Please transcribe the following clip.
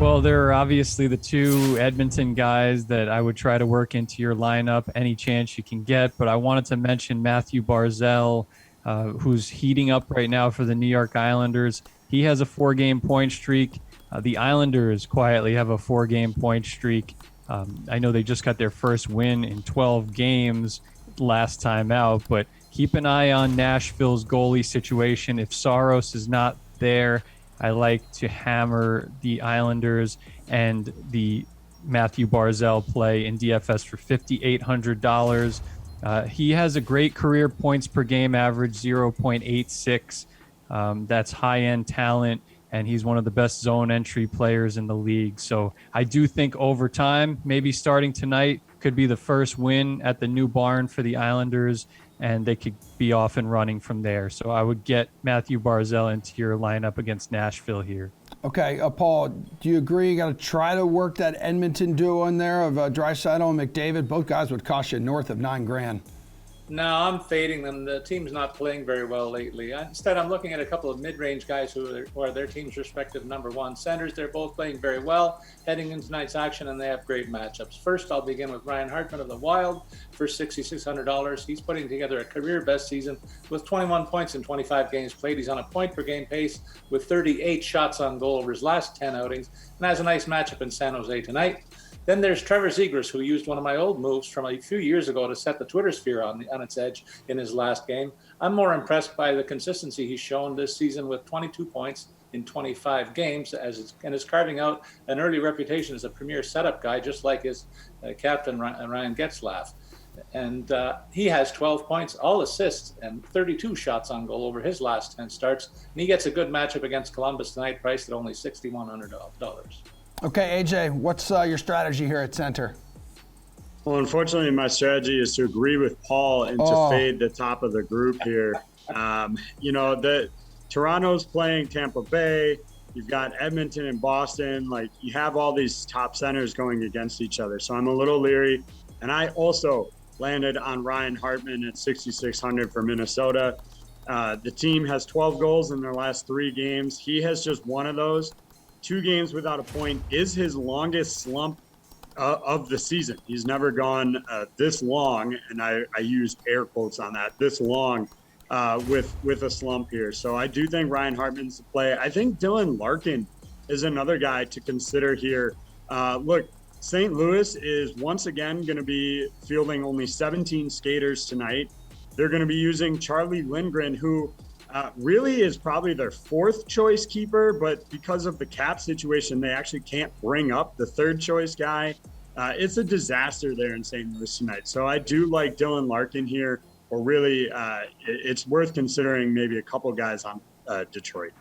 Well, there are obviously the two Edmonton guys that I would try to work into your lineup any chance you can get. But I wanted to mention Mathew Barzal, who's heating up right now for the New York Islanders. He has a 4 game point streak. The Islanders quietly have a 4 game point streak. I know they just got their first win in 12 games last time out, but keep an eye on Nashville's goalie situation. If Saros is not there, I like to hammer the Islanders and the Mathew Barzal play in DFS for $5,800. He has a great career points per game average, 0.86. That's high-end talent, and he's one of the best zone entry players in the league. So I do think over time, maybe starting tonight, could be the first win at the new barn for the Islanders, and they could be off and running from there. So I would get Mathew Barzal into your lineup against Nashville here. Okay, Paul, do you agree you got to try to work that Edmonton duo in there of Draisaitl and McDavid? Both guys would cost you north of $9,000. No, I'm fading them. The team's not playing very well lately. Instead, I'm looking at a couple of mid-range guys who are their team's respective number one centers. They're both playing very well heading into tonight's action, and they have great matchups. First, I'll begin with Ryan Hartman of the Wild for $6,600. He's putting together a career-best season with 21 points in 25 games played. He's on a point-per-game pace with 38 shots on goal over his last 10 outings, and has a nice matchup in San Jose tonight. Then there's Trevor Zegras, who used one of my old moves from a few years ago to set the Twitter sphere on its edge in his last game. I'm more impressed by the consistency he's shown this season with 22 points in 25 games and is carving out an early reputation as a premier setup guy, just like his captain Ryan Getzlaf. And he has 12 points, all assists, and 32 shots on goal over his last 10 starts. And he gets a good matchup against Columbus tonight, priced at only $6,100. Okay, AJ, what's your strategy here at center? Well, unfortunately, my strategy is to agree with Paul and to fade the top of the group here. The Toronto's playing Tampa Bay. You've got Edmonton and Boston. Like, you have all these top centers going against each other. So I'm a little leery. And I also landed on Ryan Hartman at $6,600 for Minnesota. The team has 12 goals in their last 3 games. He has just one of those. 2 games without a point is his longest slump of the season. He's never gone this long, and I used air quotes on that, this long with a slump here. So I do think Ryan Hartman's the play. I think Dylan Larkin is another guy to consider here. Look, St. Louis is once again going to be fielding only 17 skaters tonight. They're going to be using Charlie Lindgren, who really is probably their 4th choice keeper, but because of the cap situation, they actually can't bring up the 3rd choice guy. It's a disaster there in St. Louis tonight. So I do like Dylan Larkin here, or really it's worth considering maybe a couple guys on Detroit.